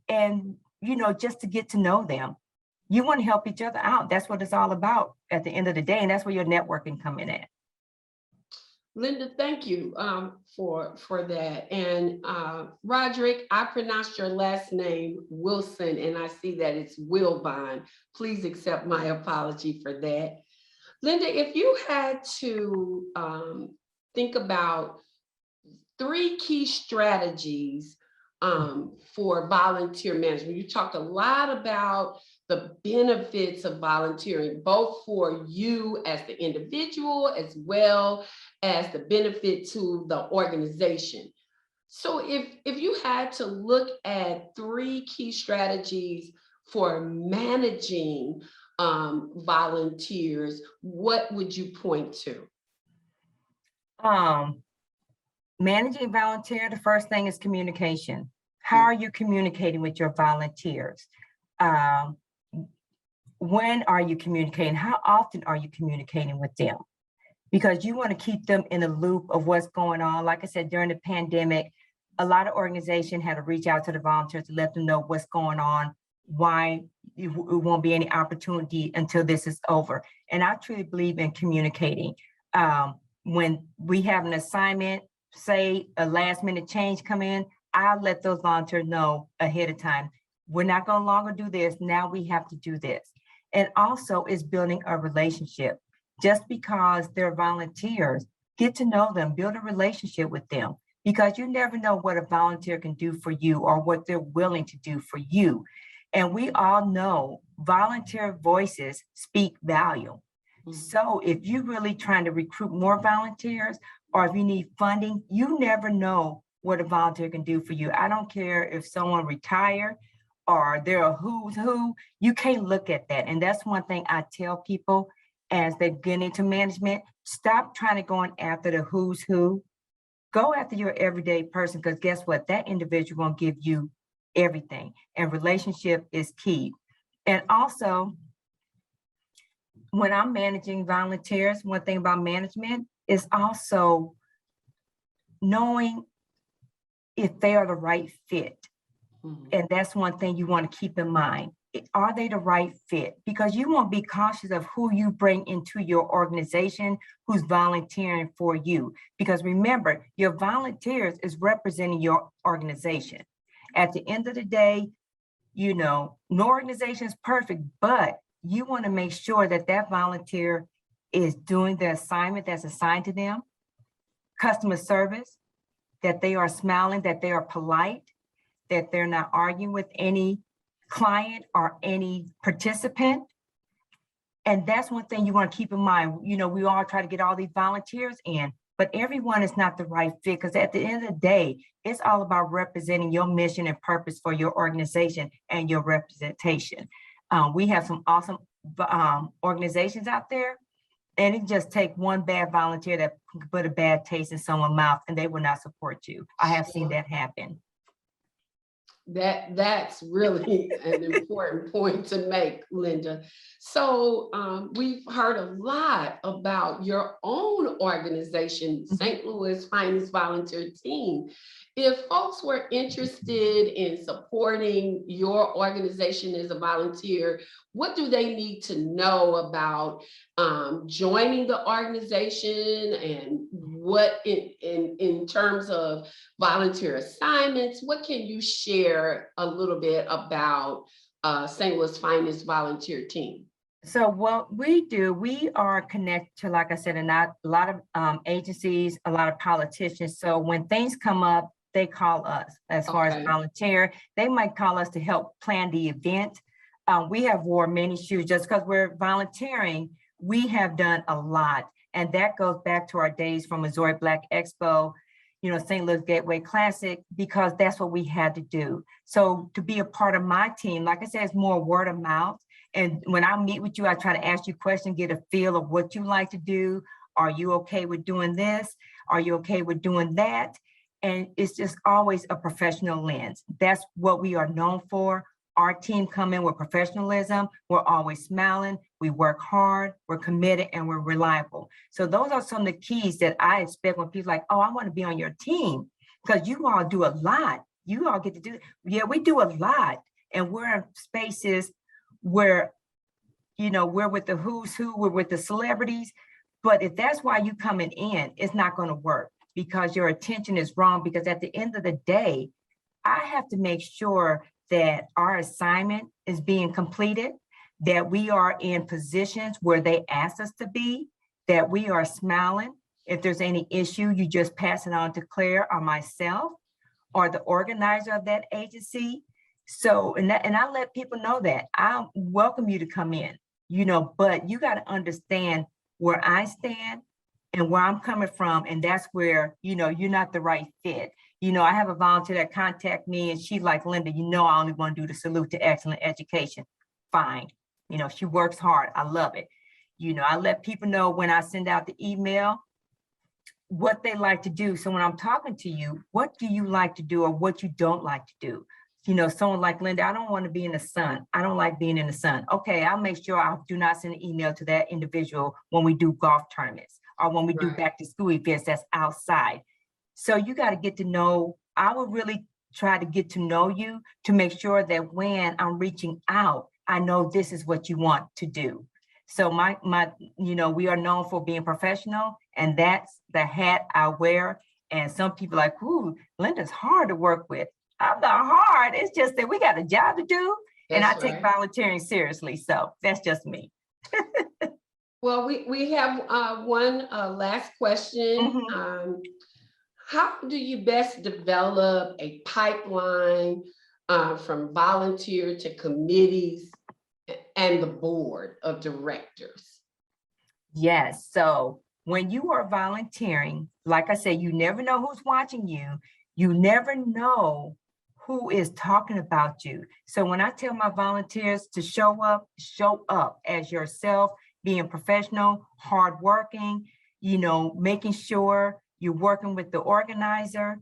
Speaker 3: and, you know, just to get to know them. You want to help each other out. That's what it's all about at the end of the day. And that's where your networking come in at.
Speaker 2: Linda, thank you for that. And Roderick, I pronounced your last name Wilson, and I see that it's Wilbon. Please accept my apology for that. Linda, if you had to think about 3 key strategies for volunteer management, you talked a lot about the benefits of volunteering, both for you as the individual, as well as the benefit to the organization. So if you had to look at 3 key strategies for managing volunteers, what would you point to?
Speaker 3: Managing volunteer, the first thing is communication. How are you communicating with your volunteers? When are you communicating? How often are you communicating with them? Because you want to keep them in the loop of what's going on. Like I said, during the pandemic, a lot of organizations had to reach out to the volunteers to let them know what's going on, why it won't be any opportunity until this is over. And I truly believe in communicating. When we have an assignment, say a last minute change come in, I'll let those volunteers know ahead of time. We're not going to longer do this. Now we have to do this. And also is building a relationship. Just because they're volunteers, get to know them, build a relationship with them, because you never know what a volunteer can do for you or what they're willing to do for you. And we all know volunteer voices speak volume. So if you're really trying to recruit more volunteers, or if you need funding, you never know what a volunteer can do for you. I don't care if someone retired or they're a who's who, you can't look at that. And that's one thing I tell people as they get into management, stop trying to go after the who's who. Go after your everyday person, because guess what? That individual will give you everything, and relationship is key. And also, when I'm managing volunteers, one thing about management is also knowing if they are the right fit. And that's one thing you want to keep in mind. Are they the right fit? Because you want to be cautious of who you bring into your organization, who's volunteering for you. Because remember, your volunteers is representing your organization. At the end of the day, you know, no organization is perfect, but you want to make sure that that volunteer is doing the assignment that's assigned to them, customer service, that they are smiling, that they are polite, that they're not arguing with any client or any participant. And that's one thing you want to keep in mind. You know, we all try to get all these volunteers in, but everyone is not the right fit, because at the end of the day, it's all about representing your mission and purpose for your organization and your representation. We have some awesome organizations out there, and it just take one bad volunteer that put a bad taste in someone's mouth and they will not support you. I have seen that happen.
Speaker 2: That's really an important point to make, Linda. So we've heard a lot about your own organization, St. Louis Finest Volunteer Team. If folks were interested in supporting your organization as a volunteer, what do they need to know about joining the organization, and what in terms of volunteer assignments, what can you share a little bit about St. Louis Finest Volunteer Team?
Speaker 3: So what we do, we are connected to, like I said, a lot of agencies, a lot of politicians. So when things come up, they call us as far as volunteer. They might call us to help plan the event. We have worn many shoes. Just because we're volunteering, we have done a lot. And that goes back to our days from Missouri Black Expo, you know, St. Louis Gateway Classic, because that's what we had to do. So to be a part of my team, like I said, it's more word of mouth. And when I meet with you, I try to ask you questions, get a feel of what you like to do. Are you okay with doing this? Are you okay with doing that? And it's just always a professional lens. That's what we are known for. Our team come in with professionalism. We're always smiling. We work hard, we're committed, and we're reliable. So those are some of the keys that I expect when people are like, oh, I want to be on your team, because you all do a lot. You all get to do, yeah, we do a lot. And we're in spaces where, you know, we're with the who's who, we're with the celebrities. But if that's why you coming in, it's not going to work, because your attention is wrong. Because at the end of the day, I have to make sure that our assignment is being completed, that we are in positions where they asked us to be, that we are smiling. If there's any issue, you just pass it on to Claire or myself or the organizer of that agency. So, and I let people know that I welcome you to come in, you know, but you got to understand where I stand and where I'm coming from. And that's where, you know, you're not the right fit. You know, I have a volunteer that contact me and she's like, Linda, you know, I only want to do the Salute to Excellent Education. Fine. You know, she works hard. I love it. You know, I let people know when I send out the email what they like to do. So when I'm talking to you, what do you like to do or what you don't like to do? You know, someone like Linda, I don't want to be in the sun. I don't like being in the sun. Okay, I'll make sure I do not send an email to that individual when we do golf tournaments or when we do back to school events that's outside. So you got to get to know, I would really try to get to know you to make sure that when I'm reaching out, I know this is what you want to do. So my, you know, we are known for being professional, and that's the hat I wear. And some people are like, ooh, Linda's hard to work with. I'm not hard. It's just that we got a job to do. And I
Speaker 2: That's
Speaker 3: take
Speaker 2: right.
Speaker 3: volunteering seriously, so that's just me.
Speaker 2: Well, we have one last question.
Speaker 3: Mhm.
Speaker 2: How do you best develop a pipeline from volunteer to committees and the board of directors?
Speaker 3: Yes, so when you are volunteering, like I said, you never know who's watching you. You never know who is talking about you. So when I tell my volunteers to show up as yourself, being professional, hardworking, making sure you're working with the organizer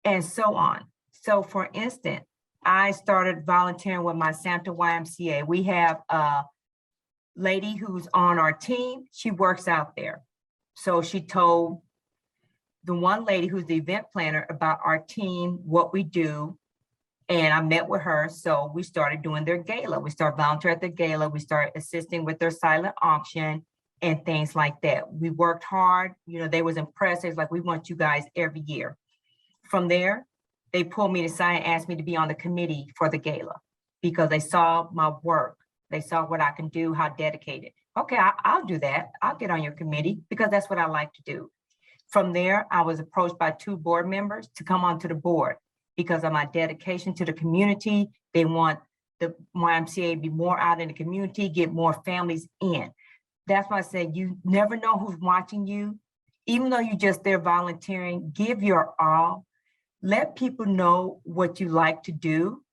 Speaker 3: and so on. So for instance, I started volunteering with my Santa YMCA. We have a lady who's on our team. She works out there. So she told the one lady who's the event planner about our team, what we do. And I met with her. So we started doing their gala. We started volunteering at the gala. We started assisting with their silent auction and things like that. We worked hard. They was impressed. It's like, we want you guys every year. From there, they pulled me aside and asked me to be on the committee for the gala because they saw my work. They saw what I can do, how dedicated. Okay, I'll do that. I'll get on your committee because that's what I like to do. From there, I was approached by 2 board members to come onto the board because of my dedication to the community. They want the YMCA to be more out in the community, get more families in. That's why I said you never know who's watching you. Even though you're just there volunteering, give your all. Let people know what you like to do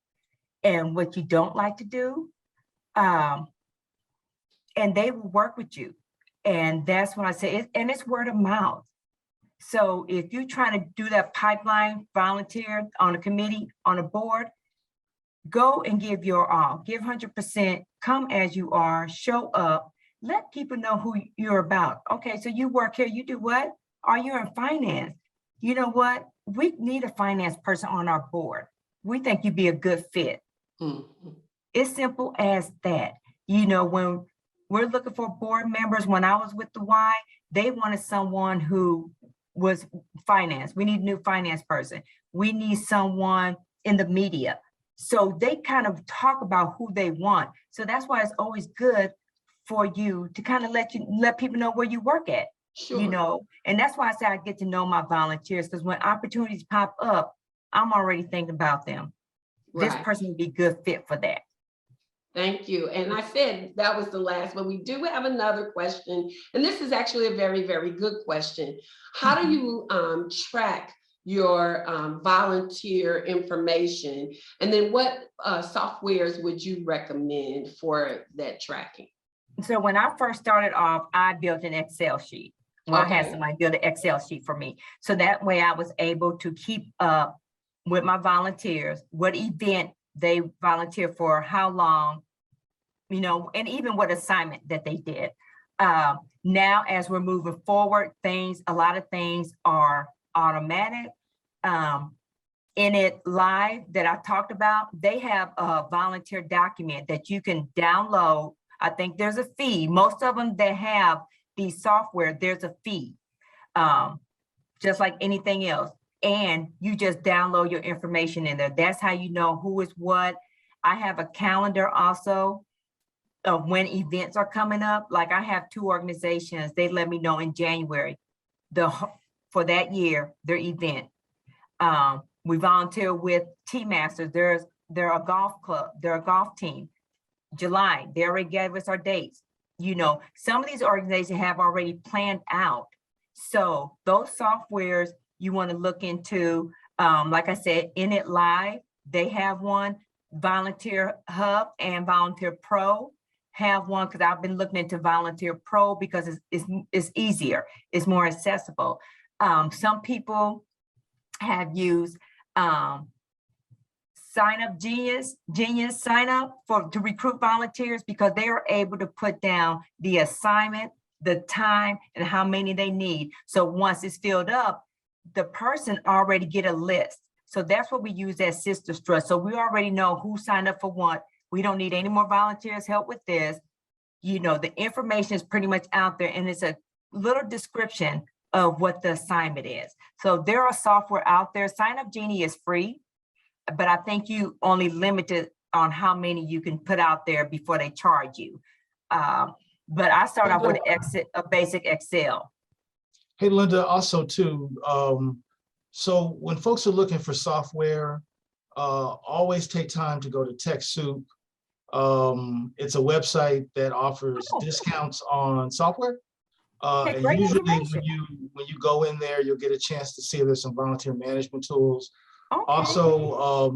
Speaker 3: and what you don't like to do. And they will work with you. And that's when I say, and it's word of mouth. So if you're trying to do that pipeline, volunteer on a committee, on a board, go and give your all, give 100%, come as you are, show up, let people know who you're about. Okay, so you work here, you do what? Are you in finance? You know what? We need a finance person on our board. We think you'd be a good fit.
Speaker 2: Mm-hmm.
Speaker 3: It's simple as that. When we're looking for board members, when I was with the Y, they wanted someone who was finance. We need a new finance person. We need someone in the media. So they kind of talk about who they want. So that's why it's always good for you to kind of let people know where you work at.
Speaker 2: Sure.
Speaker 3: And that's why I say I get to know my volunteers, because when opportunities pop up, I'm already thinking about them. This
Speaker 2: Right.
Speaker 3: person would be a good fit for that.
Speaker 2: Thank you. And I said that was the last, but we do have another question. And this is actually a very, very good question. How do you track your volunteer information? And then what softwares would you recommend for that tracking?
Speaker 3: So when I first started off, I built an Excel sheet. Well, I had
Speaker 2: Okay.
Speaker 3: somebody build an Excel sheet for me. So that way I was able to keep up with my volunteers, what event they volunteer for, how long, and even what assignment that they did. Now, as we're moving forward, a lot of things are automatic. Init Live that I talked about, they have a volunteer document that you can download. I think there's a fee. Most of them that have the software, there's a fee, just like anything else. And you just download your information in there. That's how you know who is what. I have a calendar also of when events are coming up. Like I have 2 organizations, they let me know in January, for that year, their event. We volunteer with T-Masters. They're a golf club, they're a golf team. July, they already gave us our dates. Some of these organizations have already planned out. So those softwares you want to look into, like I said, Init Live, they have one. Volunteer Hub and Volunteer Pro have one, because I've been looking into Volunteer Pro because it's easier, it's more accessible. Some people have used Sign Up Genius Sign Up to recruit volunteers, because they are able to put down the assignment, the time, and how many they need. So once it's filled up, the person already get a list. So that's what we use as Sister Trust. So we already know who signed up for what. We don't need any more volunteers help with this. The information is pretty much out there, and it's a little description of what the assignment is. So there are software out there. Sign Up Genie is free, but I think you only limited on how many you can put out there before they charge you. But I start off with a basic Excel.
Speaker 1: Hey, Linda, also too, so when folks are looking for software, always take time to go to TechSoup. It's a website that offers discounts on software.
Speaker 3: Okay,
Speaker 1: And
Speaker 3: great
Speaker 1: usually
Speaker 3: information.
Speaker 1: when you go in there, you'll get a chance to see if there's some volunteer management tools.
Speaker 3: Okay.
Speaker 1: Also,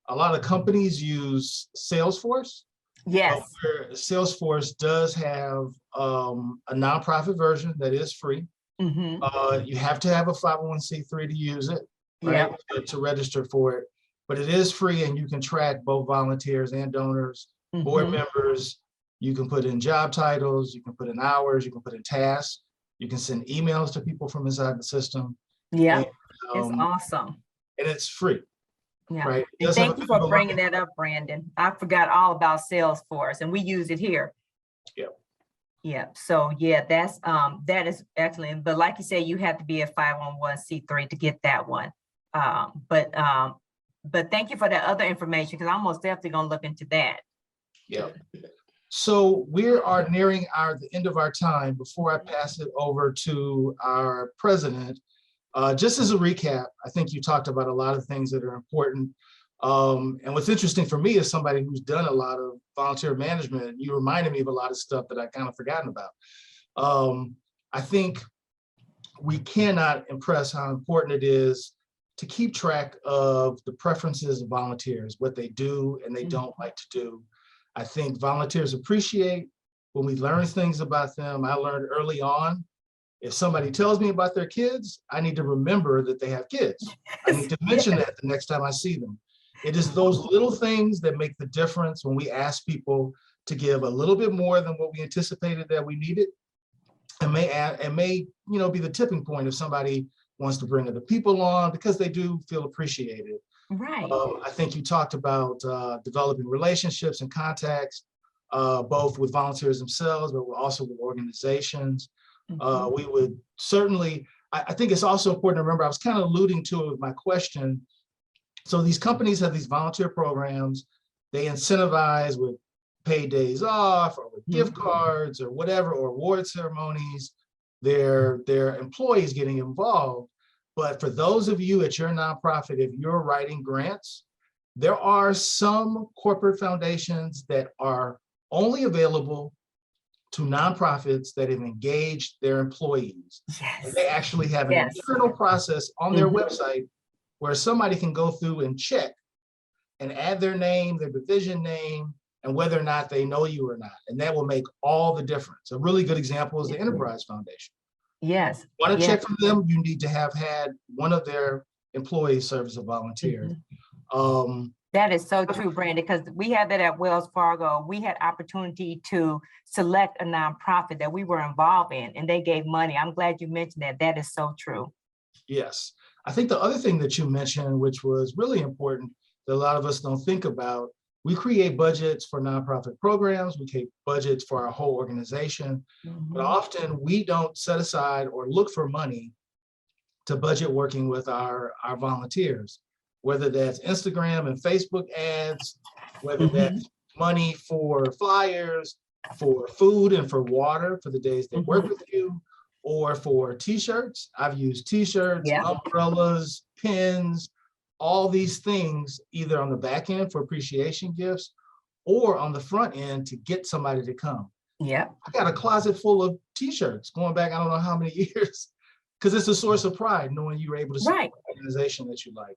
Speaker 1: a lot of companies use Salesforce.
Speaker 3: Yes.
Speaker 1: Where Salesforce does have a nonprofit version that is free.
Speaker 3: Mm-hmm.
Speaker 1: You have to have a 501c3 to use it, right? To register for it. But it is free, and you can track both volunteers and donors, board members. You can put in job titles, you can put in hours, you can put in tasks, you can send emails to people from inside the system.
Speaker 3: Yeah,
Speaker 1: And,
Speaker 3: it's awesome.
Speaker 1: And it's free.
Speaker 3: Yeah.
Speaker 1: Right.
Speaker 3: And thank you for bringing that up, Brandon. I forgot all about Salesforce, and we use it here.
Speaker 1: Yeah.
Speaker 3: Yeah. So yeah, that is excellent. But like you said, you have to be a 501c3 to get that one. But thank you for that other information, because I'm most definitely gonna look into that.
Speaker 1: Yeah. So we are nearing the end of our time. Before I pass it over to our president, just as a recap, I think you talked about a lot of things that are important. And what's interesting for me is somebody who's done a lot of volunteer management. You reminded me of a lot of stuff that I kind of forgotten about. I think we cannot impress how important it is to keep track of the preferences of volunteers, what they do and they don't like to do. I think volunteers appreciate when we learn things about them. I learned early on, if somebody tells me about their kids, I need to remember that they have kids. I need to mention that the next time I see them. It is those little things that make the difference when we ask people to give a little bit more than what we anticipated that we needed. And may be the tipping point if somebody wants to bring other people on, because they do feel appreciated.
Speaker 3: Right.
Speaker 1: I think you talked about developing relationships and contacts, both with volunteers themselves, but also with organizations. We would certainly, I think it's also important to remember, I was kind of alluding to it with my question. So these companies have these volunteer programs, they incentivize with paid days off or with gift cards or whatever, or award ceremonies, their employees getting involved. But for those of you at your nonprofit, if you're writing grants, there are some corporate foundations that are only available to nonprofits that have engaged their employees.
Speaker 3: Yes.
Speaker 1: And they actually have an internal process on their website where somebody can go through and check and add their name, their division name, and whether or not they know you or not. And that will make all the difference. A really good example is the Enterprise Foundation.
Speaker 3: Yes.
Speaker 1: Want to check from them, you need to have had one of their employees serve as a volunteer.
Speaker 3: That is so true, Brandon, because we had that at Wells Fargo. We had opportunity to select a nonprofit that we were involved in, and they gave money. I'm glad you mentioned that. That is so true.
Speaker 1: Yes. I think the other thing that you mentioned, which was really important that a lot of us don't think about, we create budgets for nonprofit programs, we create budgets for our whole organization, but often we don't set aside or look for money to budget working with our volunteers, whether that's Instagram and Facebook ads, whether that's money for flyers, for food and for water for the days they work with you, or for t-shirts. I've used t-shirts, umbrellas, pins, all these things, either on the back end for appreciation gifts or on the front end to get somebody to come.
Speaker 3: Yeah.
Speaker 1: I got a closet full of t-shirts going back, I don't know how many years, because it's a source of pride knowing you were able to support an organization that you like.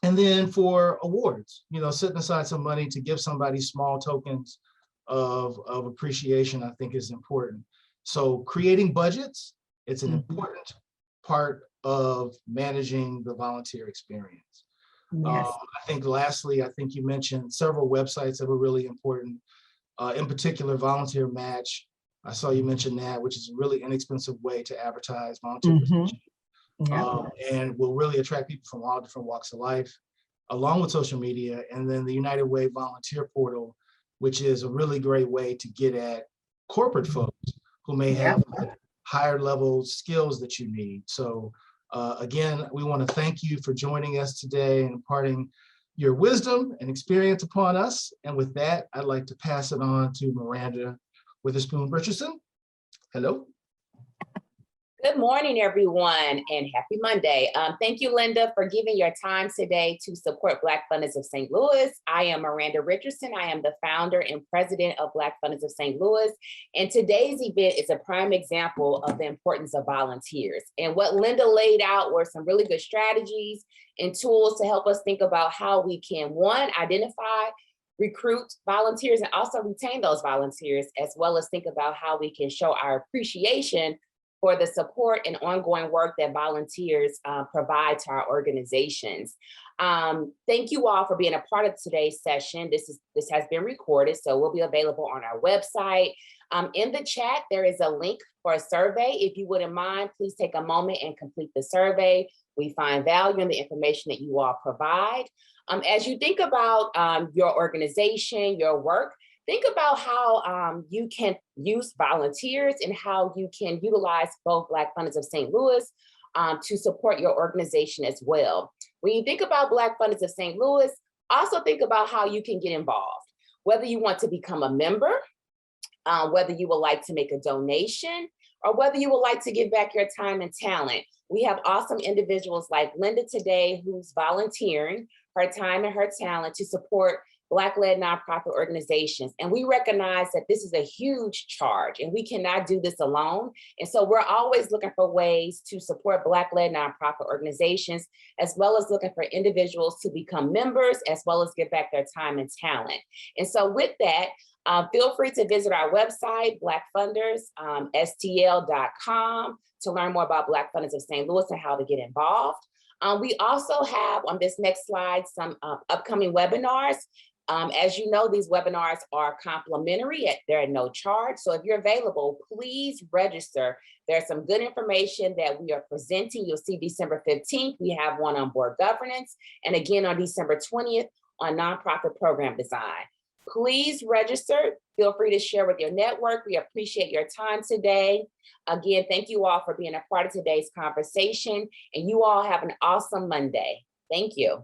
Speaker 1: And then for awards, setting aside some money to give somebody small tokens of appreciation, I think is important. So creating budgets, it's an important part of managing the volunteer experience. I think lastly, I think you mentioned several websites that were really important. In particular, Volunteer Match. I saw you mention that, which is a really inexpensive way to advertise volunteer positions. And will really attract people from all different walks of life, along with social media. And then the United Way Volunteer Portal, which is a really great way to get at corporate folks who may have higher level skills that you need. So again, we want to thank you for joining us today and imparting your wisdom and experience upon us. And with that, I'd like to pass it on to Miranda Witherspoon Richardson. Hello.
Speaker 4: Good morning, everyone, and happy Monday. Thank you, Linda, for giving your time today to support Black Funders of St. Louis. I am Miranda Richardson. I am the founder and president of Black Funders of St. Louis. And today's event is a prime example of the importance of volunteers. And what Linda laid out were some really good strategies and tools to help us think about how we can, one, identify, recruit volunteers, and also retain those volunteers, as well as think about how we can show our appreciation for the support and ongoing work that volunteers provide to our organizations. Thank you all for being a part of today's session. This has been recorded, so we'll be available on our website. In the chat, there is a link for a survey. If you wouldn't mind, please take a moment and complete the survey. We find value in the information that you all provide. As you think about your organization, your work, think about how you can use volunteers and how you can utilize both Black Funders of St. Louis to support your organization as well. When you think about Black Funders of St. Louis, also think about how you can get involved, whether you want to become a member, whether you would like to make a donation, or whether you would like to give back your time and talent. We have awesome individuals like Linda today, who's volunteering her time and her talent to support Black-led nonprofit organizations. And we recognize that this is a huge charge and we cannot do this alone. And so we're always looking for ways to support Black-led nonprofit organizations, as well as looking for individuals to become members, as well as give back their time and talent. And so with that, feel free to visit our website, blackfundersstl.com, to learn more about Black Funders of St. Louis and how to get involved. We also have on this next slide some upcoming webinars. As you know, these webinars are complimentary, they're at no charge. So if you're available, please register. There's some good information that we are presenting. You'll see December 15th, we have one on board governance, and again on December 20th on nonprofit program design. Please register. Feel free to share with your network. We appreciate your time today. Again, thank you all for being a part of today's conversation, and you all have an awesome Monday. Thank you.